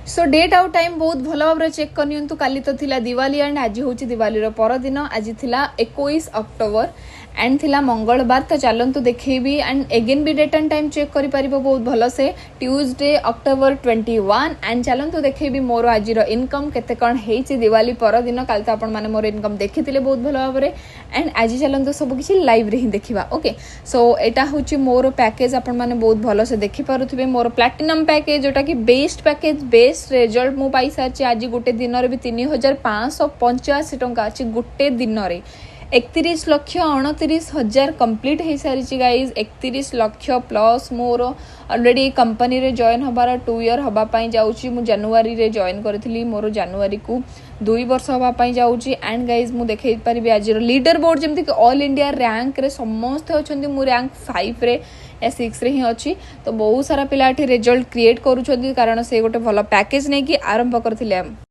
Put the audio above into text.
सो date आउ time बहुत भल भाव चेक करनी काली तो थिला दिवाली एंड आज हूँ दिवाली परदिन आज थिला 21 अक्टोबर एंड थिला मंगलवार तो चलतु देखेबी एंड एगेन भी डेट एंड टाइम चेक करि परिबो बहुत भल से ट्यूसडे अक्टोबर 21 एंड चलतु देखेबी मोर आज इनकम केते कौन होती दिवाली परदिन काल तो आपण माने मोर इनकम देखी बहुत भल भाव एंड आज चलतु सब किसी लाइव रे ही देखा ओके। सो एटा हूँ मोर पैकेज आपण माने बहुत भल से देखि पारुथिबे मोर प्लैटिनम पैकेज जोटा कि बेस्ट पैकेज बेस्ट रिजल्ट मु पाई सारी आज गोटे दिन भी 3585 टंका अच्छी गोटे दिन 31,29,000 कंप्लीट हो सारी गाइज 31 लाख प्लस मोर ऑलरेडी कंपनी रे जॉइन हबार 2 ईयर हवापाई जाऊँगी मु जनवरी रे जॉइन करी मोर जनवरी को 2 वर्ष हवापाई जाऊँगी एंड गाइज मु देखई पारि आज लीडर बोर्ड जमी ऑल इंडिया रैंक रे समस्ते अच्छा मु रैंक 5 रे या 6 रे ही अच्छी तो बहुत सारा पिला रिजल्ट क्रिएट करुँच कारण से गोटे भल पैकेज नहीं कि आरंभ करथिले।